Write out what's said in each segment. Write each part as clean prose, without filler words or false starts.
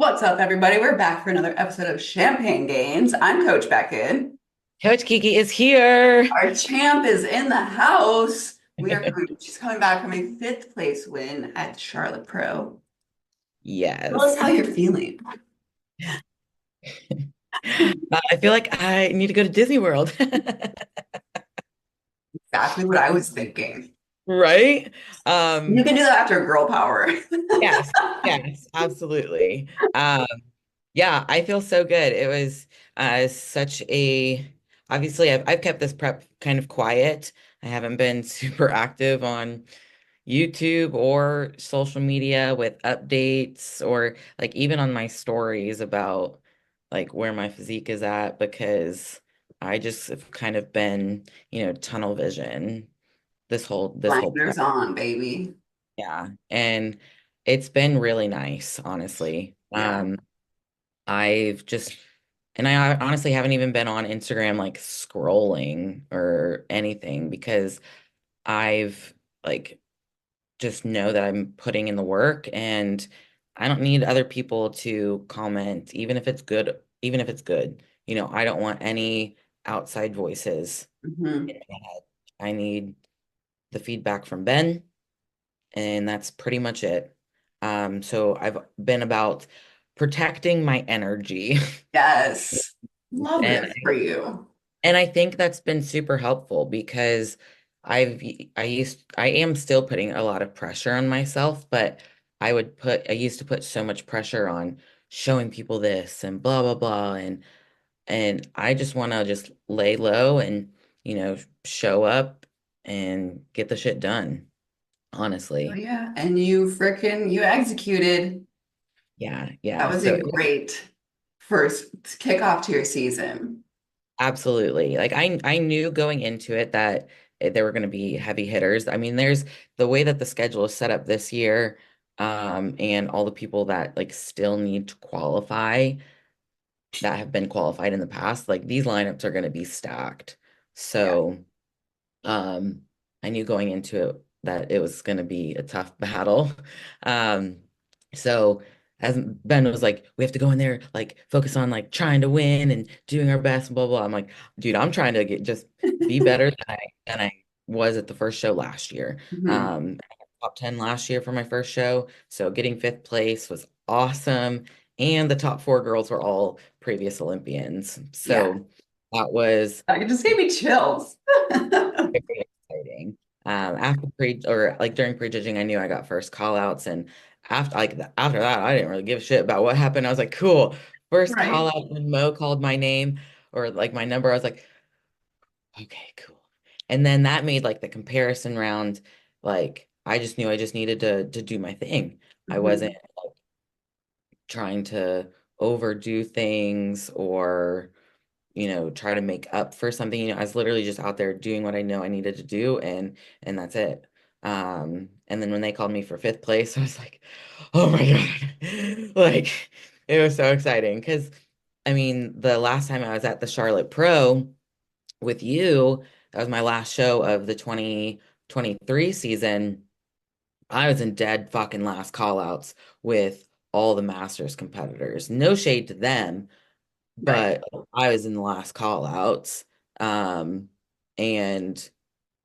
What's up, everybody? We're back for another episode of Champagne Gains. I'm Coach Beckyn. Coach Kiki is here. Our champ is in the house. She's coming back from a fifth place win at Charlotte Pro. Tell us Yes. how you're feeling. I feel like I need to go to Disney World. Exactly what I was thinking. Right? You Um, can do that after girl power. yes, yes, absolutely. Yeah, I feel so good. It was such a obviously I've kept this prep kind of quiet. I haven't been super active on YouTube or social media with updates or like even on my stories about like where my physique is at because I just have kind of been, tunnel vision this whole Blinders prep. on, baby. Yeah. And it's been really nice, honestly. Yeah. I've just and I honestly haven't even been on Instagram like scrolling or anything because I've like just know that I'm putting in the work and I don't need other people to comment, even if it's good, even if it's good. I don't want any outside voices hmm in my head. I need the feedback from Ben, and that's pretty much it. So I've been about protecting my energy. Yes. Love And this for you. And I think that's been super helpful because I am still putting a lot of pressure on myself, but I used to put so much pressure on showing people this and blah blah blah and I just want to just lay low and show up and get the shit done, Oh, honestly. yeah. And you executed. Yeah, That yeah. was So a great first kickoff to your season. absolutely. Like I knew going into it that there were going to be heavy hitters. I mean, there's the way that the schedule is set up this year, and all the people that like still need to qualify that have been qualified in the past, like these lineups are going to be stacked. Yeah. So, um, I knew going into it that it was going to be a tough battle. Um, so as Ben was like, we have to go in there, like focus on like trying to win and doing our best, blah blah. I'm like, dude, I'm trying to get just be better than I was at the first show last year. Mhm. I got top 10 last year for my first show, so getting fifth place was awesome. And the top four girls were all previous Olympians, Yeah. so that was It just gave me chills. very exciting. After pre or like during prejudging, I knew I got first call outs, and after that, I didn't really give a shit about what happened. I was like, cool. First call Right. out when Mo called my name or like my number, I was like, okay, cool. And then that made like the comparison round, like I just knew I just needed to do my thing. I wasn't Mhm. trying to overdo things or try to make up for something. I was literally just out there doing what I know I needed to do and that's it. And then when they called me for fifth place, I was like, oh my God. Like it was so exciting because I mean, the last time I was at the Charlotte Pro with you, that was my last show of the 2023 season. I was in dead fucking last call outs with all the Masters competitors. No shade to them, Right. but I was in the last call outs. Um, and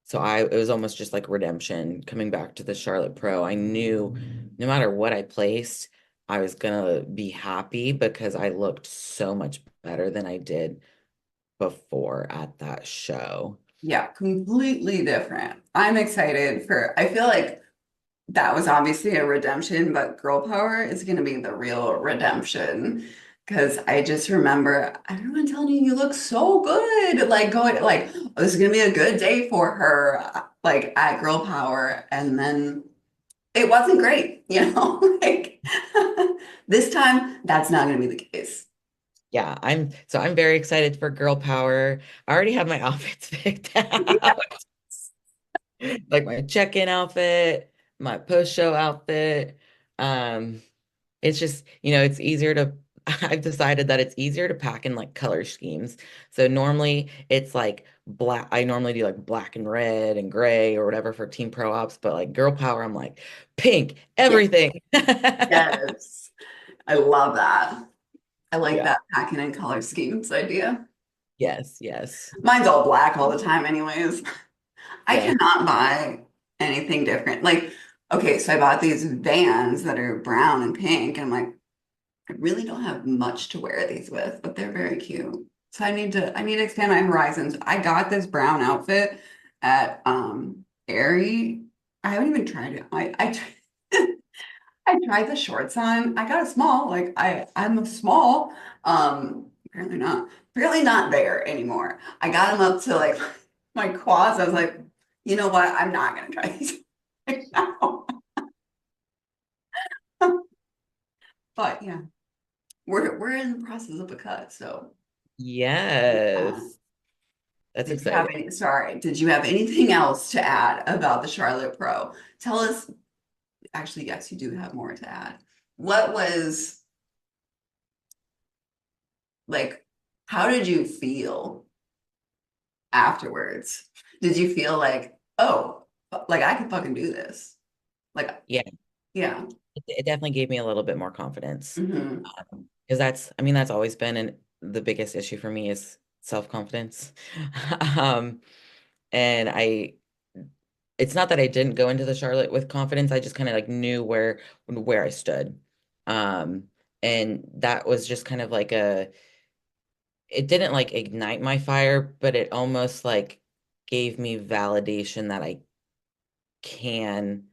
so it was almost just like redemption coming back to the Charlotte Pro. I knew no matter what I placed, I was gonna be happy because I looked so much better than I did before at that show. Yeah, completely different. I'm excited I feel like that was obviously a redemption, but girl power is going to be the real redemption. Because I just remember everyone telling you look so good, like going like oh, this is gonna be a good day for her, like at girl power, and then it wasn't great, like this time that's not gonna be the case. Yeah, I'm very excited for girl power. I already have my outfits picked out. Like my check-in outfit, my post-show outfit. Um, it's just, it's easier to, I've decided that it's easier to pack in like color schemes. So normally it's like black, I normally do like black and red and gray or whatever for team pro ops, but like girl power, I'm like pink, Yeah, everything. yes. I love that. I like Yeah. that packing and color schemes idea. Yes, yes. Mine's all black all the time, anyways. I Yeah. cannot buy anything different. Like, okay, so I bought these Vans that are brown and pink, and I'm like, I really don't have much to wear these with, but they're very cute. So I need to expand my horizons. I got this brown outfit at Aerie. I haven't even tried it. I tried the shorts on. I got a small, like I'm a small. Apparently not there anymore. I got them up to like my quads. I was like, you know what? I'm not gonna try these right now. But yeah, we're in the process of a cut. So yeah. Yes. That's Did you have exciting. did you have anything else to add about the Charlotte Pro? Tell us, actually, yes, you do have more to add. What was like, how did you feel afterwards? Did you feel like, oh, like I can fucking do this? Like, Yeah. yeah. It definitely gave me a little bit more confidence. Hmm. Because I mean, that's always been the biggest issue for me is self-confidence. Um, and it's not that I didn't go into the Charlotte with confidence. I just kind of like knew where I stood. Um, and that was just kind of like it didn't like ignite my fire, but it almost like gave me validation that I can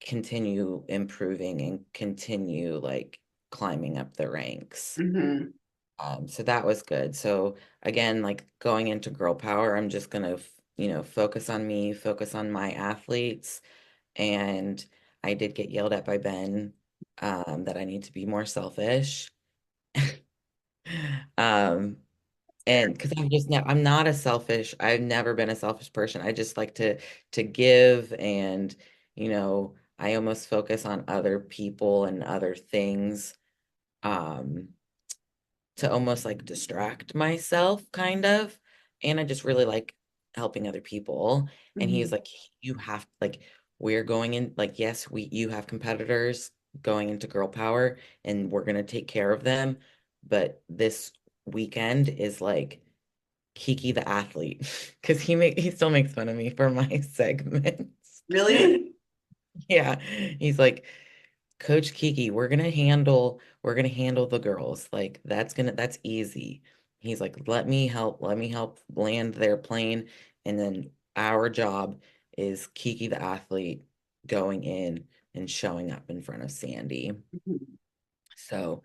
continue improving and continue like climbing up the ranks. Hmm. So that was good. So again, like going into girl power, I'm just gonna, focus on me, focus on my athletes. And I did get yelled at by Ben, that I need to be more selfish. Um, and because I'm not a selfish, I've never been a selfish person. I just like to give and, I almost focus on other people and other things. Um, to almost like distract myself, kind of. And I just really like helping other people. And he's Hmm. like, you have like, we're going in, like, yes, you have competitors going into girl power and we're gonna take care of them. But this weekend is like Kiki the athlete. Because he still makes fun of me for my segments. Really? Yeah. He's like, Coach Kiki, we're gonna handle the girls. Like that's easy. He's like, let me help land their plane. And then our job is Kiki the athlete going in and showing up in front of Sandy. Mhm. So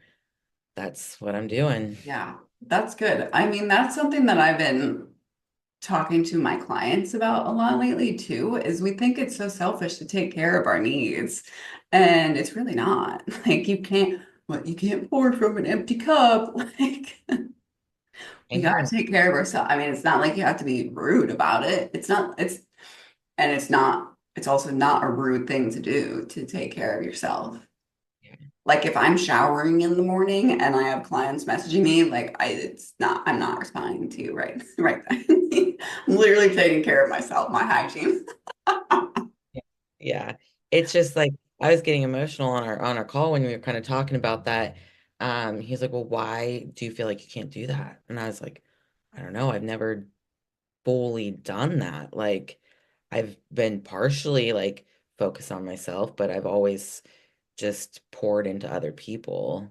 that's what I'm doing. Yeah, that's good. I mean, that's something that I've been talking to my clients about a lot lately too, is we think it's so selfish to take care of our needs. And it's really not. Like you can't pour from an empty cup. Like I we gotta know. take care of ourselves. I mean, it's not like you have to be rude about it. It's also not a rude thing to do to take care of yourself. Yeah. Like if I'm showering in the morning and I have clients messaging me, I'm not responding to you right then. I'm literally taking care of myself, my hygiene. Yeah. Yeah. It's just like I was getting emotional on our call when we were kind of talking about that. He's like, well, why do you feel like you can't do that? And I was like, I don't know. I've never fully done that. Like I've been partially like focused on myself, but I've always just poured into other people.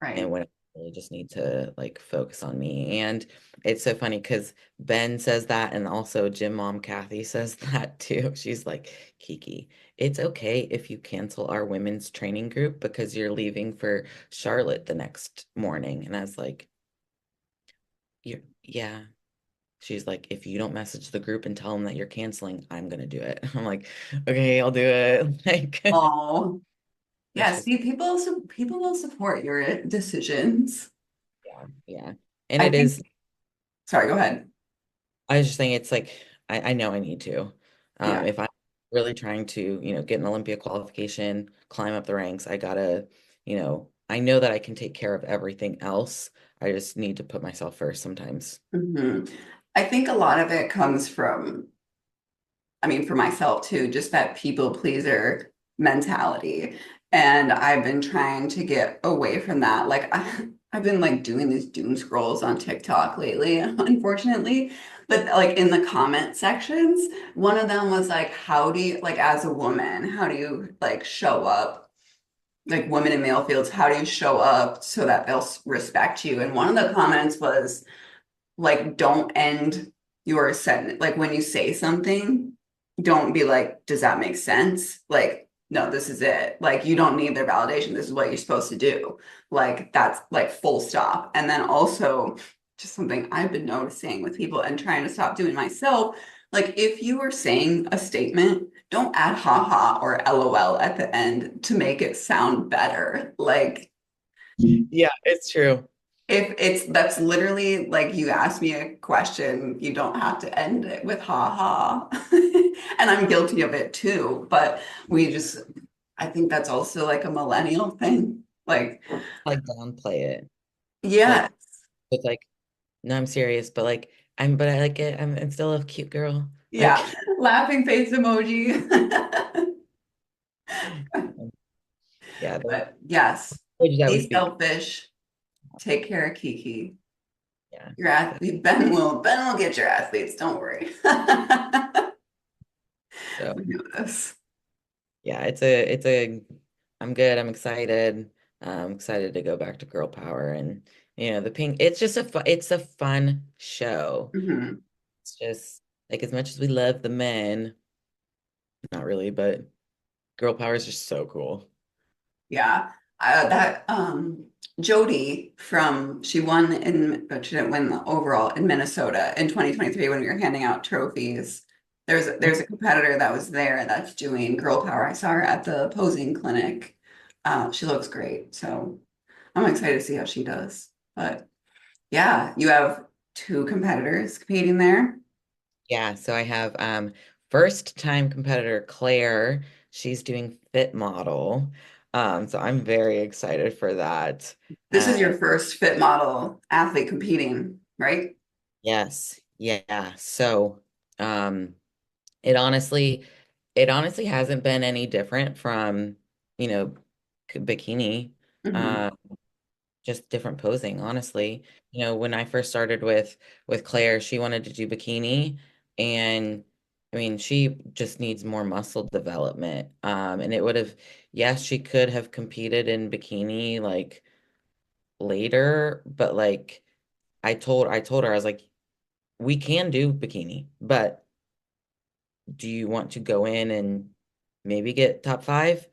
And Right. when I really just need to like focus on me. And it's so funny because Ben says that, and also gym mom Kathy says that too. She's like, Kiki, it's okay if you cancel our women's training group because you're leaving for Charlotte the next morning. And I was like, yeah. She's like, if you don't message the group and tell them that you're canceling, I'm gonna do it. I'm like, okay, I'll do it. Like, Oh, it's yeah. just, See, people will support your decisions. yeah, yeah. And I it think, is, sorry, go ahead. I was just saying, it's like, I know I need to. Yeah. If I'm really trying to, get an Olympia qualification, climb up the ranks, I gotta, I know that I can take care of everything else. I just need to put myself first sometimes. Hmm. I think a lot of it comes from, I mean, for myself too, just that people pleaser mentality. And I've been trying to get away from that. Like I've been like doing these doom scrolls on TikTok lately, unfortunately. But like in the comment sections, one of them was like, how do you like as a woman, how do you like show up? Like women in male fields, how do you show up so that they'll respect you? And one of the comments was like, don't end your sentence. Like when you say something, don't be like, does that make sense? Like, no, this is it. Like, you don't need their validation. This is what you're supposed to do. Like, that's like full stop. And then also, just something I've been noticing with people and trying to stop doing myself. Like, if you are saying a statement, don't add haha or LOL at the end to make it sound better. Like, Yeah, it's true. if it's that's literally like you ask me a question, you don't have to end it with ha ha. And I'm guilty of it too, but we just I think that's also like a millennial thing. Like, Like downplay it. yeah, Like it's like, no, I'm serious, but like but I like it. I'm still a cute girl. Like yeah, laughing face emoji. yeah, the But yes, language that we be speak. selfish, take care of Kiki. Yeah. Your athlete, Ben will get your athletes, don't worry. So We know this. yeah, I'm good. I'm excited. I'm excited to go back to girl power and the pink. It's a fun show. Mhm. It's just like as much as we love the men, not really, but girl power is just so cool. Yeah, that Jody from she won in but she didn't win the overall in Minnesota in 2023 when we were handing out trophies. There's a competitor that was there that's doing girl power. I saw her at the posing clinic. She looks great, so I'm excited to see how she does. But yeah, you have two competitors competing there. Yeah, so I have first time competitor Claire. She's doing fit model. So I'm very excited for that. This is Uh your first fit model athlete competing, right? yes, yeah. So um it honestly it honestly hasn't been any different from, you know, bikini. Hmm. Uh just different posing, honestly. When I first started with Claire, she wanted to do bikini, and I mean, she just needs more muscle development. And it would have, yes, she could have competed in bikini like later, but like I told her I was like, we can do bikini, but do you want to go in and maybe get top five?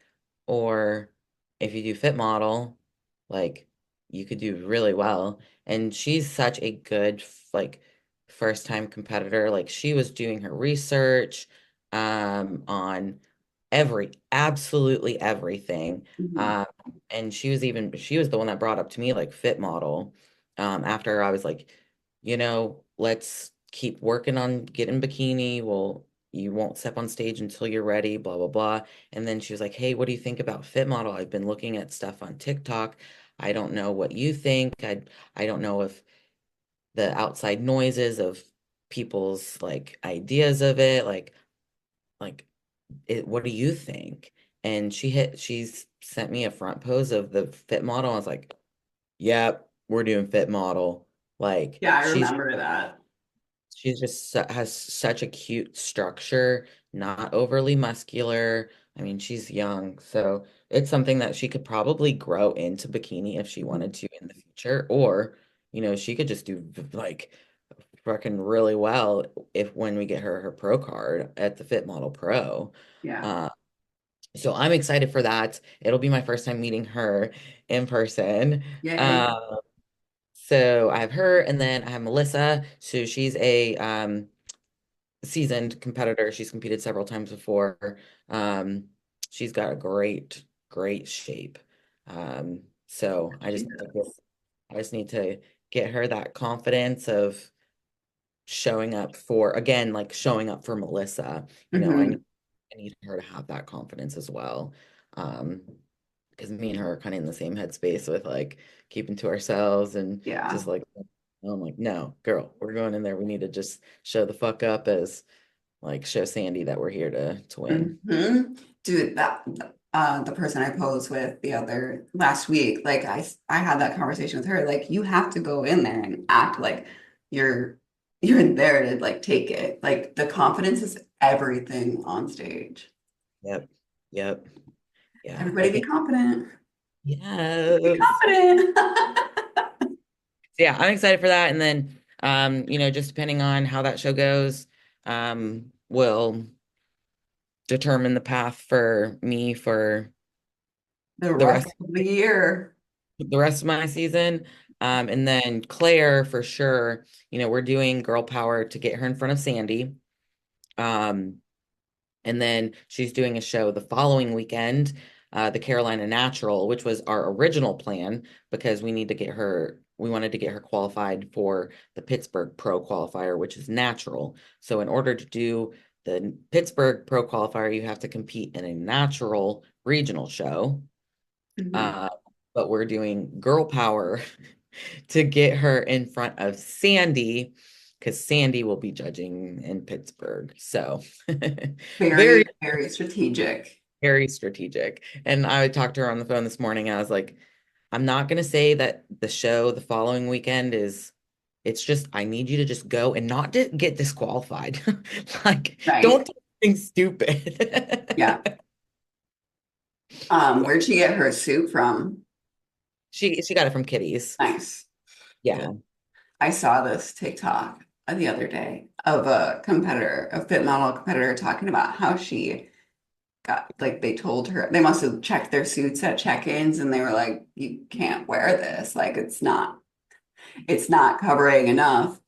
Or if you do fit model, like you could do really well. And she's such a good, like, first time competitor. Like she was doing her research on absolutely everything. Hmm. Um, and she was the one that brought up to me like fit model. After I was like, let's keep working on getting bikini. Well, you won't step on stage until you're ready, blah, blah, blah. And then she was like, hey, what do you think about fit model? I've been looking at stuff on TikTok. I don't know what you think. I don't know if the outside noises of people's like ideas of it, like what do you think? And she's sent me a front pose of the fit model. I was like, yep, we're doing fit model. Like Yeah, I remember that. she's just has such a cute structure, not overly muscular. I mean, she's young, so it's something that she could probably grow into bikini if she wanted to in the future, or, she could just do like fucking really well if when we get her pro card at the Fit Model Pro. Yeah. Uh, so I'm excited for that. It'll be my first time meeting her in person. Yay. Uh, so I have her, and then I have Melissa. So she's a seasoned competitor. She's competed several times before. Um, she's got a great shape. So She does. I just need to get her that confidence of showing up for, again, like showing up for Melissa. Hmm. I need her to have that confidence as well. Um, because me and her are kind of in the same headspace with like keeping to ourselves and Yeah. just like I'm like, no, girl, we're going in there. We need to just show the fuck up as like show Sandy that we're here to win. Hmm. Dude, that the person I posed with the other last week, like I had that conversation with her, like you have to go in there and act like you're you're there to like take it. Like the confidence is everything on stage. Yep. Yep. Yeah. I Everybody be think, confident. Be yes. confident. Yeah, I'm excited for that. And then, just depending on how that show goes, will determine the path for me for The the rest rest of the year. the rest of my season. And then Claire, for sure, we're doing girl power to get her in front of Sandy. Um, and then she's doing a show the following weekend, the Carolina Natural, which was our original plan because we wanted to get her qualified for the Pittsburgh Pro Qualifier, which is natural. So in order to do the Pittsburgh Pro Qualifier, you have to compete in a natural regional show. Mhm. Uh, but we're doing girl power to get her in front of Sandy because Sandy will be judging in Pittsburgh. So very, Very, very strategic. very strategic. And I talked to her on the phone this morning. I was like, I'm not going to say that the show the following weekend it's just, I need you to just go and not get disqualified. Like, Right. don't do anything stupid. Yeah. Where'd she get her suit from? She got it from Kitty's. Nice. Yeah. I saw this TikTok the other day of a competitor, a fit model competitor, talking about how she got, like, they told her they must have checked their suits at check-ins and they were like, you can't wear this. Like, it's not covering enough.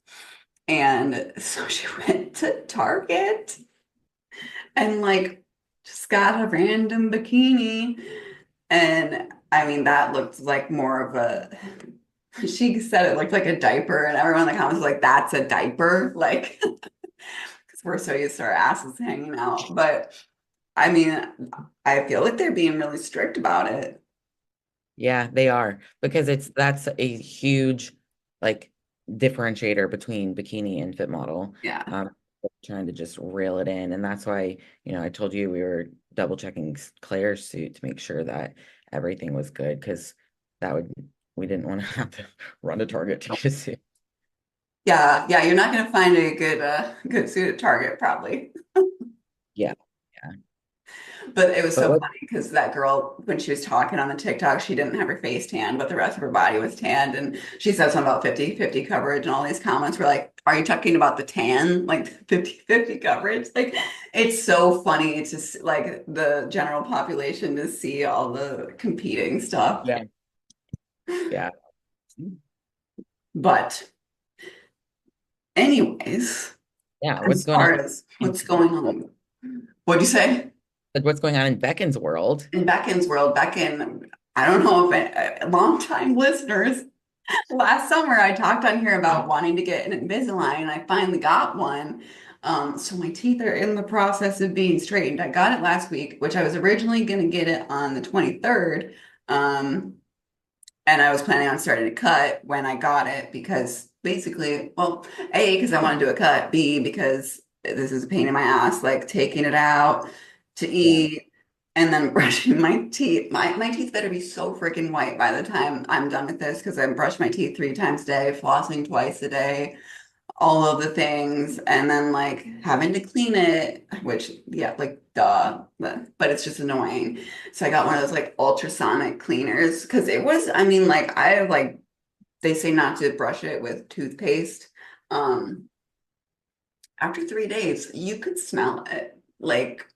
And so she went to Target and like just got a random bikini. And I mean, that looked like more of a, she said it looked like a diaper, and everyone in the comments was like, that's a diaper. Like, because we're so used to our asses hanging out. But I mean, I feel like they're being really strict about it. Yeah, they are because that's a huge like differentiator between bikini and fit model. Yeah. Um, Trying to just reel it in, and that's why I told you we were double checking Claire's suit to make sure that everything was good because that would we didn't want to have to run to Target to get a suit. Yeah. Yeah. You're not going to find a good suit at Target, probably. Yeah, yeah. But it was But so what? funny because that girl, when she was talking on the TikTok, she didn't have her face tanned, but the rest of her body was tanned. And she said something about 50-50 coverage. And all these comments were like, are you talking about the tan? Like 50-50 coverage? Like, it's so funny. It's just like the general population to see all the competing stuff. Yeah, yeah, But, anyways, yeah. What's as going on? far as what's going on, what'd you say? Like what's going on in Beckyn's world? In Beckyn's world, Beckyn, I don't know if longtime listeners. Last summer, I talked on here about wanting to get an Invisalign, and I finally got one. So my teeth are in the process of being straightened. I got it last week, which I was originally going to get it on the 23rd. Um, and I was planning on starting to cut when I got it because basically, well, A, because I want to do a cut, B, because this is a pain in my ass, like taking it out to Yeah, eat and then brushing my teeth. My teeth better be so freaking white by the time I'm done with this because I brush my teeth 3 times a day, flossing twice a day, all of the things, and then like having to clean it, which, yeah, like duh, but it's just annoying. So I got one of those like ultrasonic cleaners because it was, I mean, like I like they say not to brush it with toothpaste. Um, After 3 days, you could smell it. Like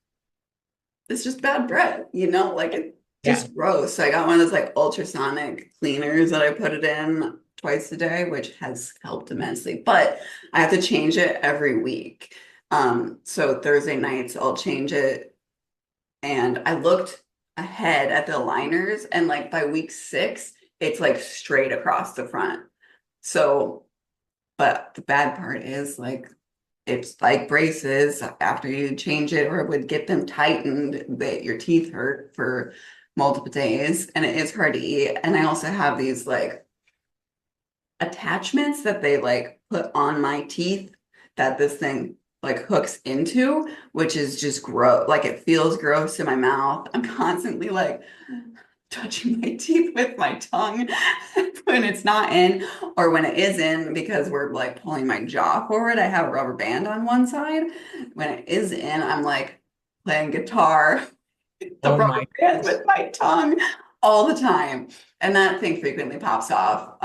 it's just bad breath, like it's yeah, just gross. So I got one of those like ultrasonic cleaners that I put it in twice a day, which has helped immensely. But I have to change it every week. So Thursday nights I'll change it. And I looked ahead at the aligners, and like by week 6, it's like straight across the front. So, but the bad part is like it's like braces after you change it or it would get them tightened that your teeth hurt for multiple days and it is hard to eat. And I also have these like attachments that they like put on my teeth that this thing like hooks into, which is just gross. Like it feels gross in my mouth. I'm constantly like touching my teeth with my tongue when it's not in, or when it is in, because we're like pulling my jaw forward. I have a rubber band on one side. When it is in, I'm like playing guitar, the Oh rubber my band gosh. with my tongue all the time. And that thing frequently pops off.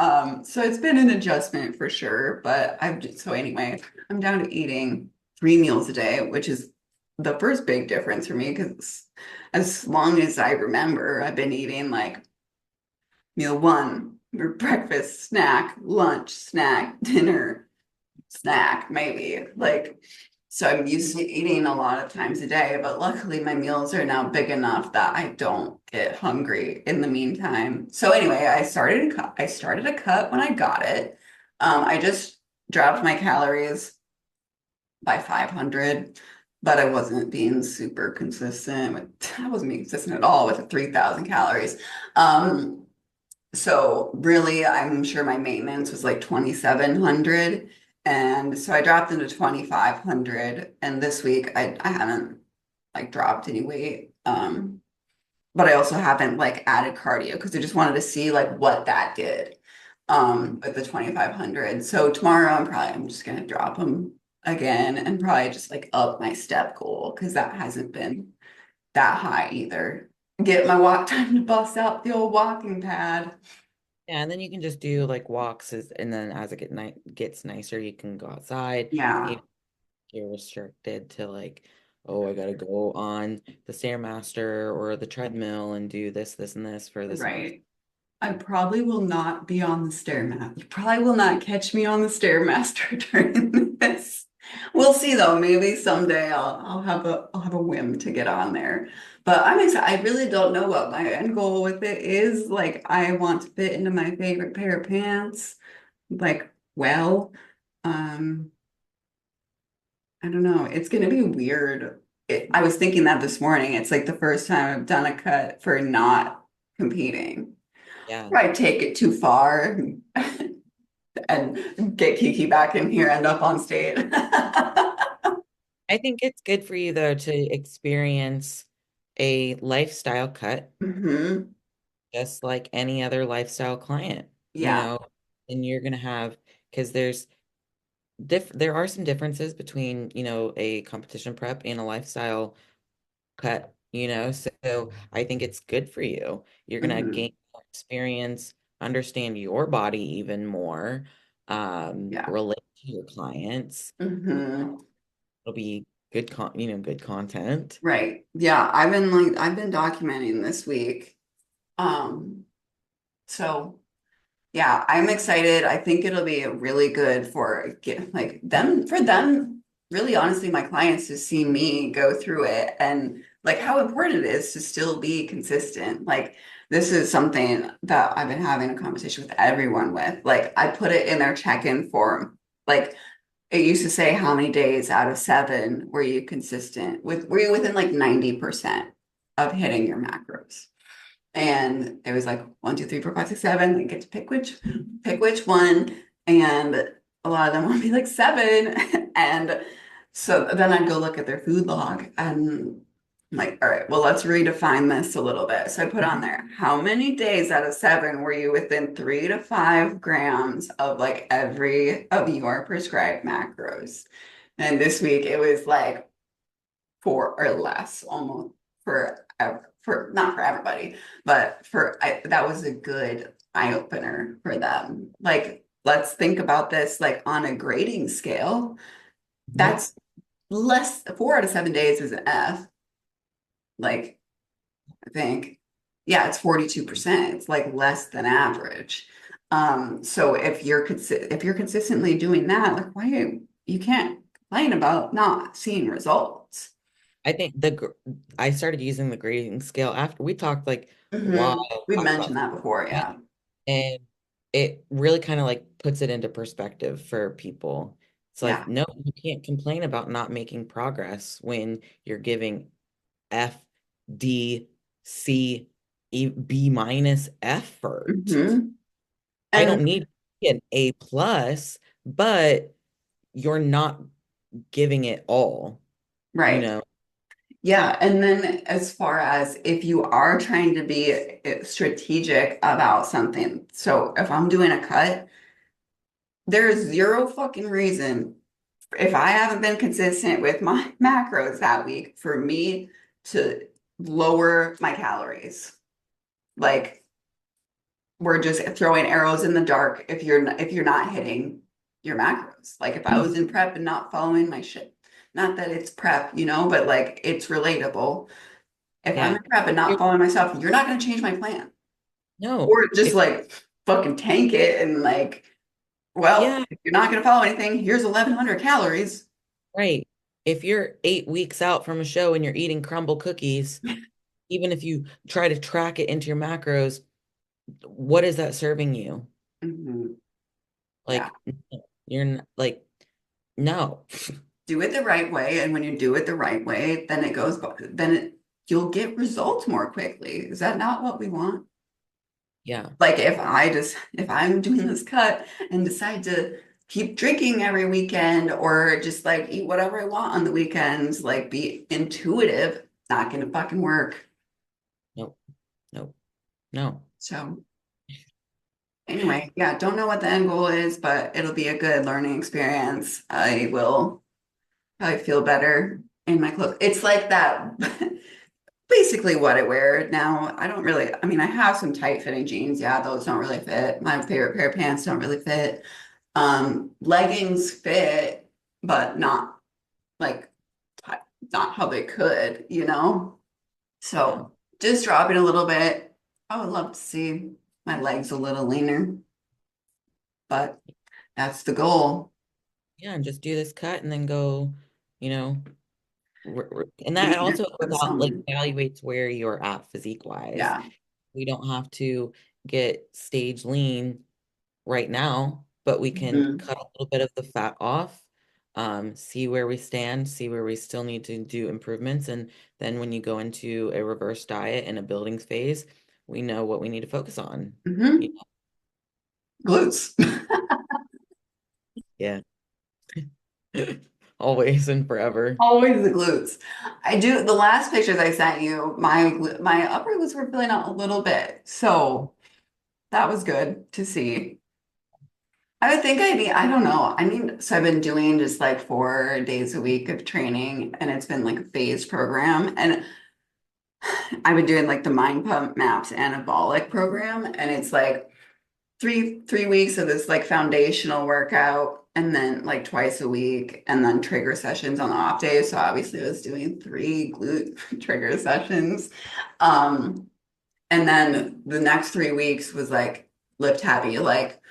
So it's been an adjustment for sure. But I've just, so anyway, I'm down to eating 3 meals a day, which is the first big difference for me because as long as I remember, I've been eating like meal one, or breakfast, snack, lunch, snack, dinner, snack, maybe. Like, so I'm used to eating a lot of times a day, but luckily my meals are now big enough that I don't get hungry in the meantime. So anyway, I started a cut when I got it. I just dropped my calories by 500, but I wasn't being super consistent I wasn't being consistent at all with the 3,000 calories. Um, so really, I'm sure my maintenance was like 2,700. And so I dropped into 2,500. And this week I haven't like dropped any weight. But I also haven't like added cardio because I just wanted to see like what that did with the 2,500. So tomorrow I'm just gonna drop them again and probably just like up my step goal because that hasn't been that high either. Get my walk time to bust out the old walking pad. Yeah, and then you can just do like walks and then as it gets nicer, you can go outside. Yeah, Even if you're restricted to like, oh, I gotta go on the Stairmaster or the treadmill and do this, this, and this for this amount of right. I probably will not be on the Stairmaster. You probably will not catch me on the Stairmaster during this. We'll see though. Maybe someday I'll have a whim to get on there. But I'm excited. I really don't know what my end goal with it is. Like I want to fit into my favorite pair of pants. Like, well, um, I don't know. It's gonna be weird. I was thinking that this morning. It's like the first time I've done a cut for not competing. yeah. Probably take it too far and get Kiki back in here, end up on stage. I think it's good for you though to experience a lifestyle cut hmm just like any other lifestyle client, Yeah. and you're gonna have because there are some differences between, a competition prep and a lifestyle cut, so I think it's good for you. You're gonna hmm gain more experience, understand your body even more, Yeah. relate to your clients. hmm It'll be good content. Right. Yeah. I've been documenting this week. Um, so yeah, I'm excited. I think it'll be really good for get like them for them, really honestly, my clients to see me go through it and like how important it is to still be consistent. Like this is something that I've been having a conversation with everyone with. Like I put it in their check-in form. Like it used to say how many days out of 7 were you consistent with, were you within like 90% of hitting your macros? And it was like 1, 2, 3, 4, 5, 6, 7. You get to pick which one. And a lot of them would be like 7. And so then I'd go look at their food log and I'm like, all right, well, let's redefine this a little bit. So I put on there, how many days out of 7 were you within 3 to 5 grams of like every of your prescribed macros? And this week it was like 4 or less almost for not for everybody, but that was a good eye opener for them. Like, let's think about this like on a grading scale. Mhm. That's less 4 out of 7 days is an F. Like, I think, yeah, it's 42%. It's like less than average. So if you're consistently doing that, like you can't complain about not seeing results. I think I started using the grading scale after we talked like a while, We talked about mentioned that before, it, yeah. and it really kind of like puts it into perspective for people. It's like, Yeah. no, you can't complain about not making progress when you're giving F, D, C, B minus effort. hmm I And don't need an A plus, but you're not giving it all, you Right. know? Yeah. And then as far as if you are trying to be strategic about something, so if I'm doing a cut, there's zero fucking reason if I haven't been consistent with my macros that week for me to lower my calories. Like we're just throwing arrows in the dark if you're not hitting your macros. Like if I was in prep and not following my shit, not that it's prep, but like it's relatable. If I'm Yeah. in prep and not You're- following myself, you're not going to change my plan No, or just if like fucking tank it and like, well, yeah, if you're not going to follow anything, here's 1100 calories. right. If you're 8 weeks out from a show and you're eating crumble cookies, even if you try to track it into your macros, what is that serving you? Mhm. Yeah. Like, like, no. Do it the right way. And when you do it the right way, then you'll get results more quickly. Is that not what we want? Yeah. Like if I'm doing this cut and decide to keep drinking every weekend or just like eat whatever I want on the weekends, like be intuitive, not gonna fucking work. No, no, no. So anyway, yeah, don't know what the end goal is, but it'll be a good learning experience. I will probably feel better in my clothes. It's like that basically what I wear now. I mean, I have some tight fitting jeans. Yeah, those don't really fit. My favorite pair of pants don't really fit. Leggings fit, but not like not how they could. Yeah. So just dropping a little bit. I would love to see my legs a little leaner, but that's the goal. Yeah. And just do this cut and then go, you know, and that Leaner also for the like summer. evaluates where you're at physique wise. Yeah. We don't have to get stage lean right now, but we can Mhm. cut a little bit of the fat off, see where we stand, see where we still need to do improvements. And then when you go into a reverse diet and a building phase, we know what we need to focus on. Yeah. Mhm. Glutes. Yeah. Always and forever. Always the glutes. I do the last pictures I sent you, my upper glutes were filling out a little bit. So that was good to see. I would think I don't know. So I've been doing just like 4 days a week of training and it's been like a phased program. And I've been doing like the Mind Pump Maps anabolic program. And it's like three weeks of this like foundational workout and then like twice a week and then trigger sessions on the off days. So obviously I was doing 3 glute trigger sessions. Um, and then the next 3 weeks was like lift heavy, like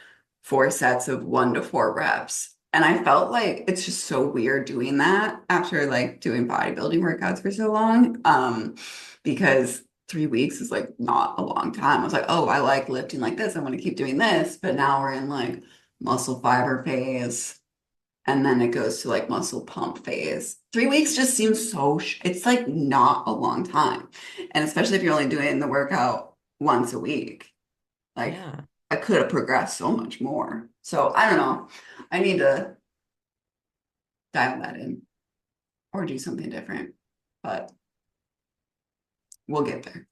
4 sets of 1 to 4 reps. And I felt like it's just so weird doing that after like doing bodybuilding workouts for so long. Because 3 weeks is like not a long time. I was like, oh, I like lifting like this. I want to keep doing this. But now we're in like muscle fiber phase. And then it goes to like muscle pump phase. 3 weeks just seems it's like not a long time. And especially if you're only doing the workout once a week. Like Yeah. I could have progressed so much more. So I don't know. I need to dial that in or do something different, but we'll get there.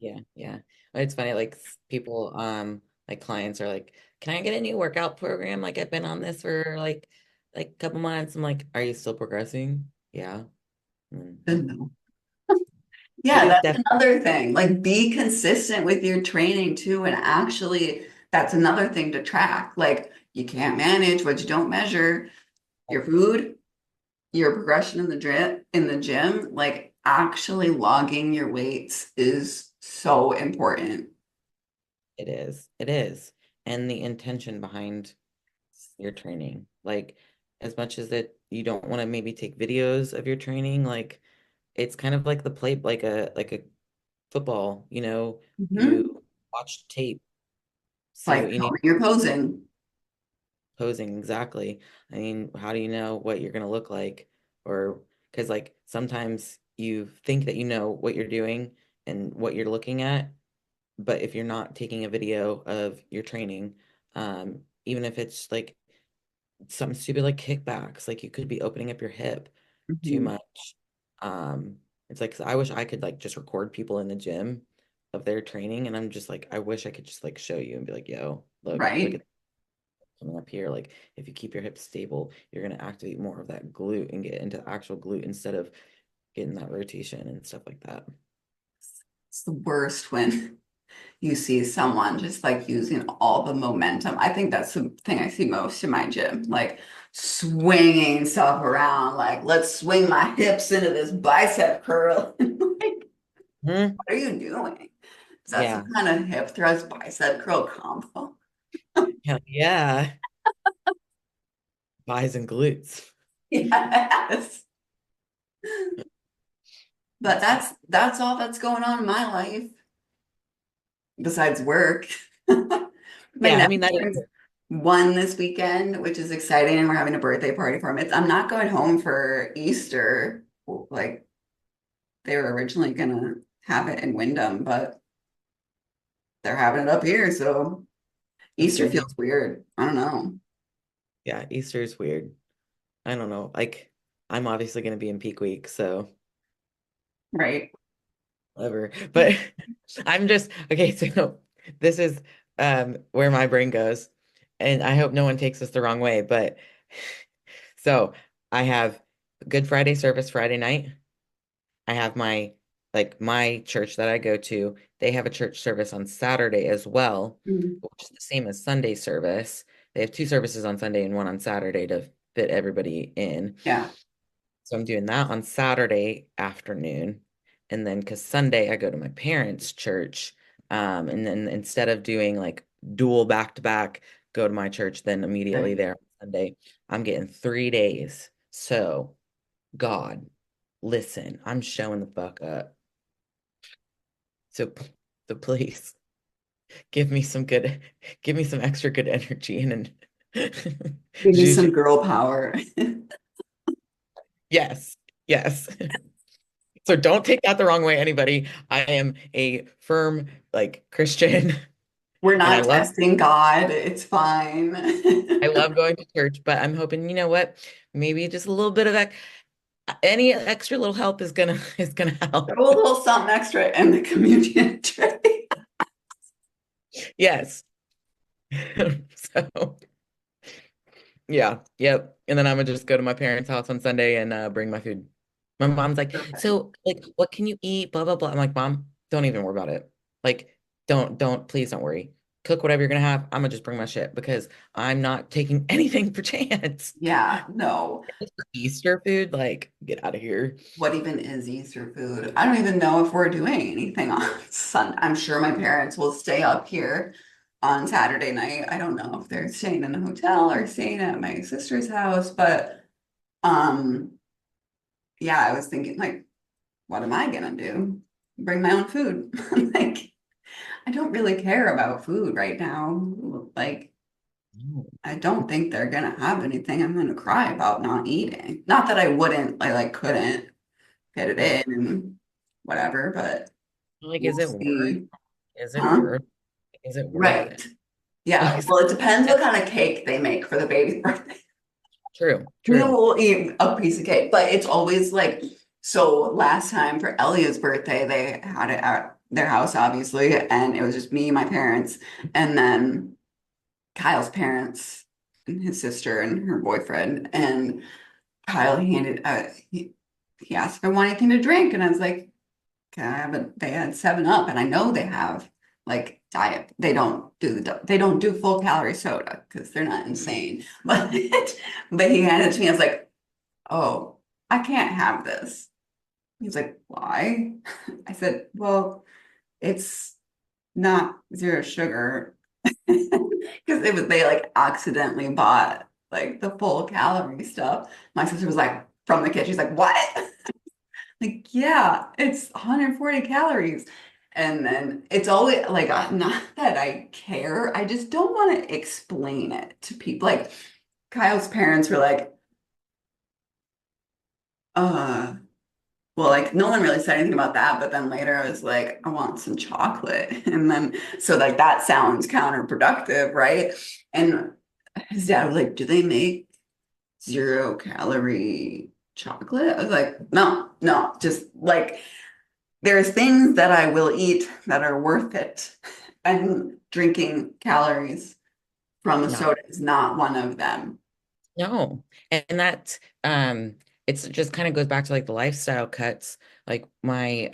Yeah. Yeah. It's funny, like people, like clients are like, can I get a new workout program? Like I've been on this for like a couple months. I'm like, are you still progressing? Yeah. Good to know. It Yeah, is that's definitely, another thing. Like be consistent with your training too. And actually, that's another thing to track. Like you can't manage what you don't measure. Your food, your progression in the gym, like actually logging your weights is so important. it is. It is. And the intention behind your training. Like as much as that you don't want to maybe take videos of your training, like it's kind of like the play like a football, you Mhm. watch tape, see Like what you how need you're posing. posing exactly. I mean, how do you know what you're gonna look like? Or because like sometimes you think that you know what you're doing and what you're looking at, but if you're not taking a video of your training, even if it's like something stupid like kickbacks. Like you could be opening up your hip too Mhm. much. It's like 'cause I wish I could like just record people in the gym of their training, and I'm just like, I wish I could just like show you and be like, yo, look Right? at coming up here. Like if you keep your hips stable, you're gonna activate more of that glute and get into the actual glute instead of getting that rotation and stuff like that. It's the worst when you see someone just like using all the momentum. I think that's the thing I see most in my gym, like swinging stuff around, like let's swing my hips into this bicep curl. Like, Hmm. what are you doing? Is that some Yeah. kind of hip thrust bicep curl combo? Hell yeah. Buys and glutes. Yes. But That's that's all that's going on in my life besides work. My yeah, I nephew mean that turns is one this weekend, which is exciting, and we're having a birthday party for him. I'm not going home for Easter. Like they were originally gonna have it in Wyndham, but they're having it up here, so that's Easter crazy. feels weird. I don't know. Yeah, Easter is weird. I don't know. Like I'm obviously gonna be in peak week, so Right. whatever. But I'm just okay, so this is where my brain goes. And I hope no one takes this the wrong way, but so I have Good Friday service Friday night. I have my church that I go to. They have a church service on Saturday as well, Mhm. which is the same as Sunday service. They have two services on Sunday and one on Saturday to fit everybody in. Yeah. So I'm doing that on Saturday afternoon. And then because Sunday I go to my parents' church. And then instead of doing like dual back to back, go to my church, then immediately Right. there on Sunday, I'm getting 3 days. So God, listen, I'm showing the fuck up. So, so please give me some good, give me some extra good energy and Give me juju. some girl power. Yes, yes. So don't take that the wrong way, anybody. I am a firm like Christian, We're and not testing God. It's fine. I love going to church, but I'm hoping, you know what? Maybe just a little bit of any extra little help is gonna help. Throw a little something extra in the communion tray. Yes. So yeah, yep. And then I'm gonna just go to my parents' house on Sunday and bring my food. My mom's like, Perfect. so like what can you eat? Blah blah blah. I'm like, Mom, don't even worry about it. Like, please don't worry. Cook whatever you're gonna have. I'm gonna just bring my shit because I'm not taking anything for chance. Yeah, no. Easter food, like, get out of here. What even is Easter food? I don't even know if we're doing anything on Sunday. I'm sure my parents will stay up here on Saturday night. I don't know if they're staying in a hotel or staying at my sister's house, but um yeah, I was thinking like, what am I gonna do? Bring my own food. Like, I don't really care about food right now. Like, No. I don't think they're gonna have anything I'm gonna cry about not eating. Not that I wouldn't, I like couldn't fit it Right. in and whatever, but Like, we'll is it worth? see. Is it Huh? worth? Is it worth Right. it? Yeah. Like, Well, it depends what that's kind of cake they make for the baby's birthday. true, We true. will eat a piece of cake, but it's always like, so last time for Elia's birthday, they had it at their house, obviously, and it was just me, my parents, and then Kyle's parents and his sister and her boyfriend. And Kyle handed, he asked if I want anything to drink, and I was like, can I have it? They had 7 Up, and I know they have like diet. They don't do full calorie soda because they're not insane. But he handed it to me. I was like, oh, I can't have this. He's like, why? I said, well, it's not zero sugar because it was they like accidentally bought like the full calorie stuff. My sister was like from the kitchen. She's like, what? Like, yeah, it's 140 calories. And then it's always like, not that I care, I just don't want to explain it to people. Like, Kyle's parents were like, uh, well, like, no one really said anything about that. But then later I was like, I want some chocolate. And then, so like, that sounds counterproductive, right? And his dad was like, do they make 0 calorie chocolate. I was like, no, no, just like there's things that I will eat that are worth it. And drinking calories from a Not soda is not one of them. no. And that it's just kind of goes back to like the lifestyle cuts. Like my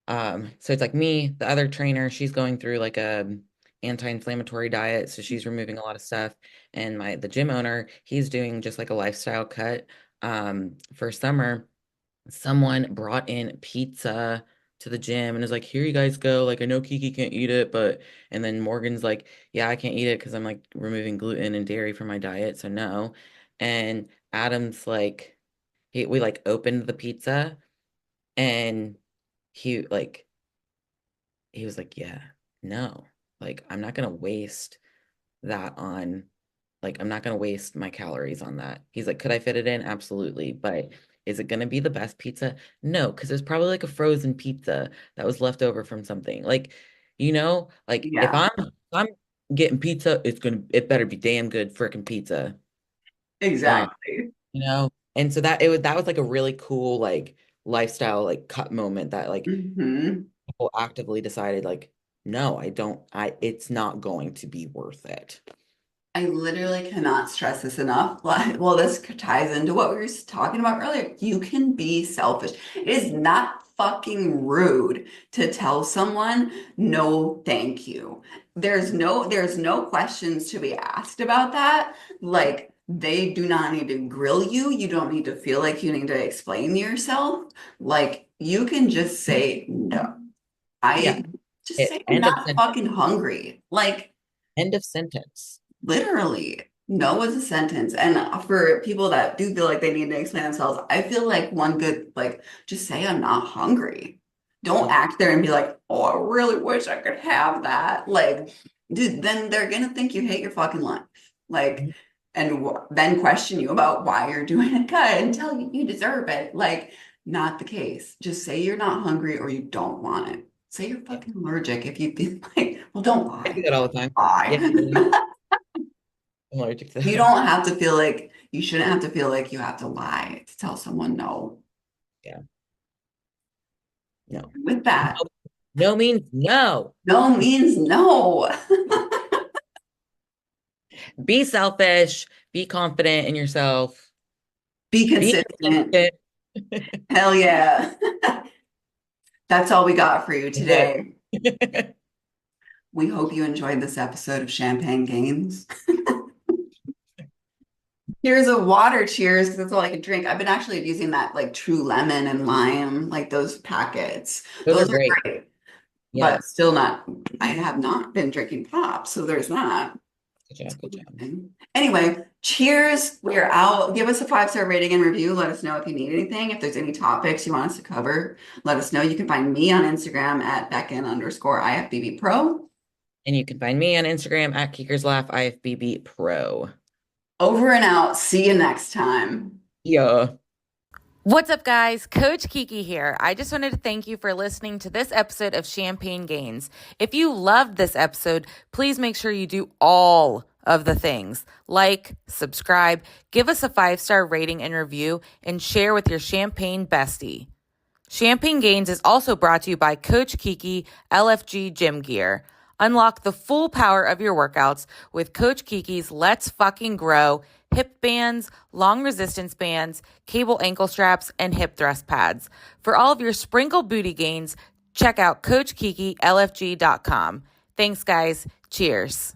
so it's like me, the other trainer, she's going through like a anti-inflammatory diet, so she's removing a lot of stuff. And the gym owner, he's doing just like a lifestyle cut. For summer, someone brought in pizza to the gym and is like, here you guys go. Like, I know Kiki can't eat it, but and then Morgan's like, yeah, I can't eat it because I'm like removing gluten and dairy from my diet, so no. And Adam's like, we like opened the pizza and he like he was like, yeah, no, like I'm not gonna waste that on like I'm not gonna waste my calories on that. He's like, could I fit it in? Absolutely. But is it gonna be the best pizza? No, because there's probably like a frozen pizza that was left over from something. Like, like if Yeah, I'm getting pizza, it better be damn good freaking pizza. Um, exactly. and so that was like a really cool like lifestyle like cut moment that like Hmm. people actively decided like, no, it's not going to be worth it. I literally cannot stress this enough. Like, well, this ties into what we were talking about earlier. You can be selfish. It is not fucking rude to tell someone no, thank you. There's no questions to be asked about that. Like, they do not need to grill you. You don't need to feel like you need to explain yourself. Like, you can just say no. Yeah. I just say I'm End of not sentence. fucking hungry. Like, End of sentence. literally, no is a sentence. And for people that do feel like they need to explain themselves, I feel like one good, like, just say I'm not hungry. Don't Yep. act there and be like, oh, I really wish I could have that. Like, dude, then they're gonna think you hate your fucking life. Like, Mhm. and then question you about why you're doing a cut and tell you you deserve it. Like, not the case. Just say you're not hungry or you don't want it. Say you're Yeah. fucking allergic if you feel like, well, don't I do lie. that all the time. Yeah, Lie. I'm allergic to You that. don't have to feel like you shouldn't have to feel like you have to lie to tell someone no. Yeah. No. With that, No, no means no. no means no. Be selfish. Be confident in yourself. Be Be consistent. consistent. Hell yeah. That's all we got for you That's today. it. We hope you enjoyed this episode of Champagne Gains. Here's a water cheers because that's all I can drink. I've been actually using that like true lemon and lime, like those packets. Those are Those are great. great, but Yes. still not, I have not been drinking pop, so there's that. Good job. Good job. Anyway, cheers. We are out. Give us a 5-star rating and review. Let us know if you need anything. If there's any topics you want us to cover, let us know. You can find me on Instagram at Beckyn_IFBB Pro. And you can find me on Instagram at Keekers Laugh IFBB Pro. Over and out. See you next time. Yeah. What's up, guys? Coach Kiki here. I just wanted to thank you for listening to this episode of Champagne Gains. If you loved this episode, please make sure you do all of the things like, subscribe, give us a 5-star rating and review, and share with your champagne bestie. Champagne Gains is also brought to you by Coach Kiki LFG Gym Gear. Unlock the full power of your workouts with Coach Kiki's Let's Fucking Grow hip bands, long resistance bands, cable ankle straps, and hip thrust pads. For all of your sprinkle booty gains, check out CoachKikiLFG.com. Thanks, guys. Cheers.